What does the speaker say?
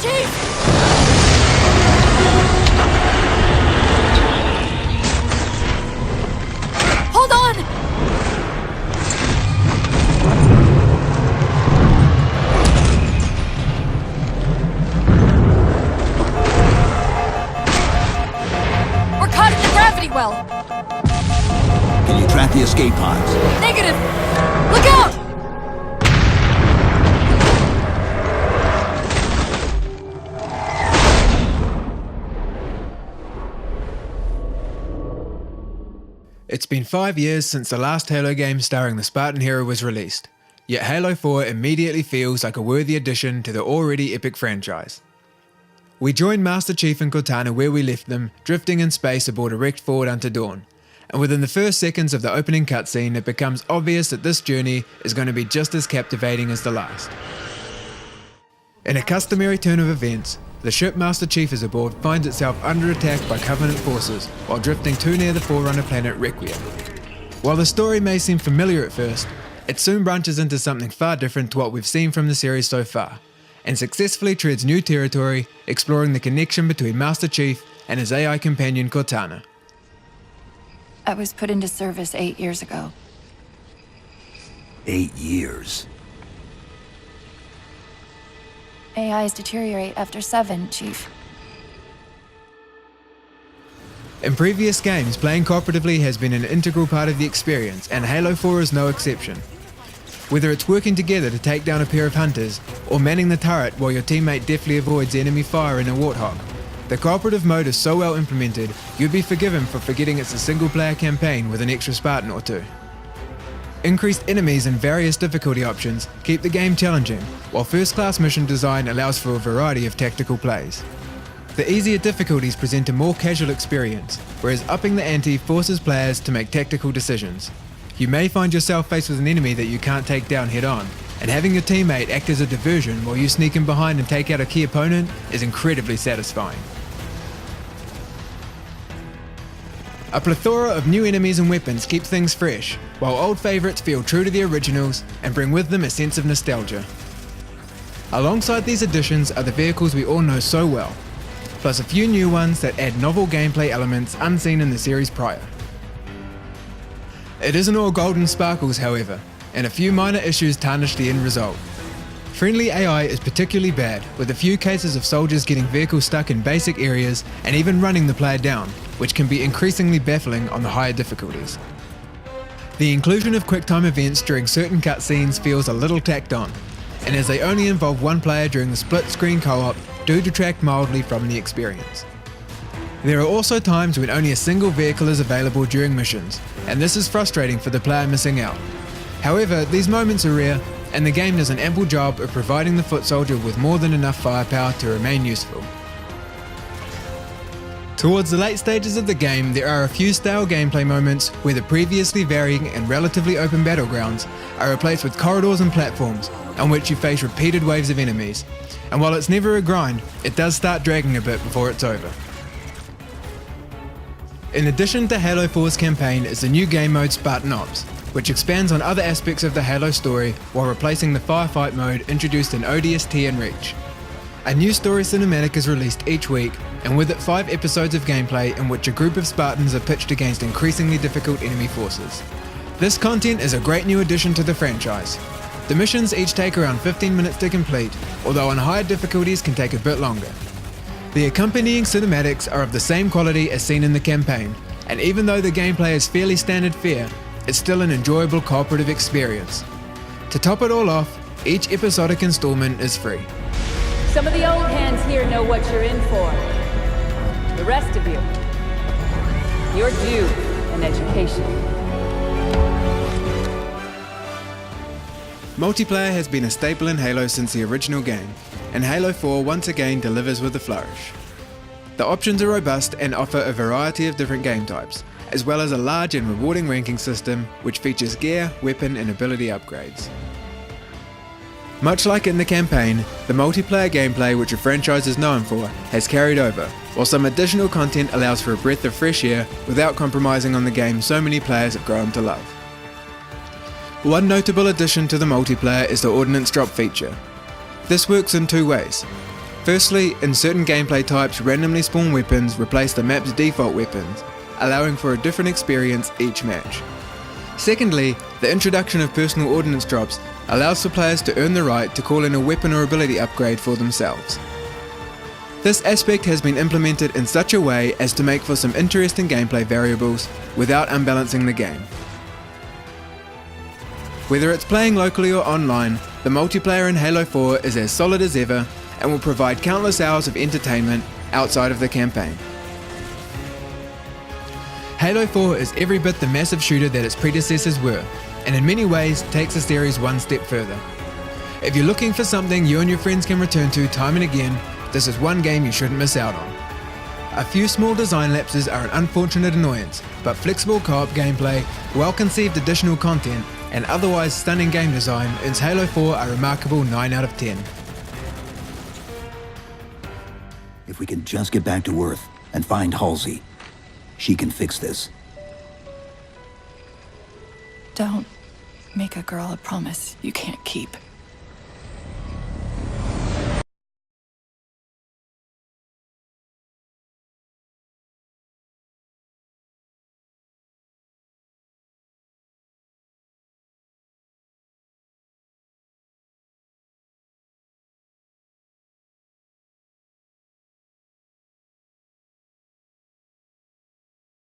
Chief! Hold on! We're caught in the gravity well! Can you track the escape pods? Negative! Look out! It's been 5 years since the last Halo game starring the Spartan hero was released, yet Halo 4 immediately feels like a worthy addition to the already epic franchise. We join Master Chief and Cortana where we left them, drifting in space aboard a wrecked Forward Unto Dawn, and within the first seconds of the opening cutscene it becomes obvious that this journey is going to be just as captivating as the last. In a customary turn of events, the ship Master Chief is aboard finds itself under attack by Covenant forces while drifting too near the Forerunner planet Requiem. While the story may seem familiar at first, it soon branches into something far different to what we've seen from the series so far, and successfully treads new territory, exploring the connection between Master Chief and his AI companion Cortana. I was put into service 8 years ago. 8 years. AIs deteriorate after 7, Chief. In previous games, playing cooperatively has been an integral part of the experience, and Halo 4 is no exception. Whether it's working together to take down a pair of hunters, or manning the turret while your teammate deftly avoids enemy fire in a Warthog, the cooperative mode is so well implemented, you'd be forgiven for forgetting it's a single-player campaign with an extra Spartan or two. Increased enemies and various difficulty options keep the game challenging, while first-class mission design allows for a variety of tactical plays. The easier difficulties present a more casual experience, whereas upping the ante forces players to make tactical decisions. You may find yourself faced with an enemy that you can't take down head-on, and having your teammate act as a diversion while you sneak in behind and take out a key opponent is incredibly satisfying. A plethora of new enemies and weapons keep things fresh, while old favourites feel true to the originals and bring with them a sense of nostalgia. Alongside these additions are the vehicles we all know so well, plus a few new ones that add novel gameplay elements unseen in the series prior. It isn't all gold and sparkles, however, and a few minor issues tarnish the end result. Friendly AI is particularly bad, with a few cases of soldiers getting vehicles stuck in basic areas and even running the player down, which can be increasingly baffling on the higher difficulties. The inclusion of QuickTime events during certain cutscenes feels a little tacked on, and as they only involve one player during the split-screen co-op, do detract mildly from the experience. There are also times when only a single vehicle is available during missions, and this is frustrating for the player missing out. However, these moments are rare, and the game does an ample job of providing the foot soldier with more than enough firepower to remain useful. Towards the late stages of the game, there are a few stale gameplay moments where the previously varying and relatively open battlegrounds are replaced with corridors and platforms on which you face repeated waves of enemies, and while it's never a grind, it does start dragging a bit before it's over. In addition to Halo 4's campaign is the new game mode Spartan Ops, which expands on other aspects of the Halo story while replacing the firefight mode introduced in ODST and Reach. A new story cinematic is released each week, and with it 5 episodes of gameplay in which a group of Spartans are pitched against increasingly difficult enemy forces. This content is a great new addition to the franchise. The missions each take around 15 minutes to complete, although on higher difficulties can take a bit longer. The accompanying cinematics are of the same quality as seen in the campaign, and even though the gameplay is fairly standard fare, it's still an enjoyable cooperative experience. To top it all off, each episodic installment is free. Some of the old hands here know what you're in for. The rest of you, you're due an education. Multiplayer has been a staple in Halo since the original game, and Halo 4 once again delivers with a flourish. The options are robust and offer a variety of different game types, as well as a large and rewarding ranking system which features gear, weapon and ability upgrades. Much like in the campaign, the multiplayer gameplay which a franchise is known for has carried over, while some additional content allows for a breath of fresh air without compromising on the game so many players have grown to love. One notable addition to the multiplayer is the Ordnance Drop feature. This works in 2 ways. Firstly, in certain gameplay types, randomly spawn weapons replace the map's default weapons, allowing for a different experience each match. Secondly, the introduction of personal ordnance drops allows for players to earn the right to call in a weapon or ability upgrade for themselves. This aspect has been implemented in such a way as to make for some interesting gameplay variables without unbalancing the game. Whether it's playing locally or online, the multiplayer in Halo 4 is as solid as ever and will provide countless hours of entertainment outside of the campaign. Halo 4 is every bit the massive shooter that its predecessors were, and in many ways takes the series one step further. If you're looking for something you and your friends can return to time and again, this is one game you shouldn't miss out on. A few small design lapses are an unfortunate annoyance, but flexible co-op gameplay, well-conceived additional content, and otherwise stunning game design earns Halo 4 a remarkable 9 out of 10. If we can just get back to Earth and find Halsey, she can fix this. Don't make a girl a promise you can't keep.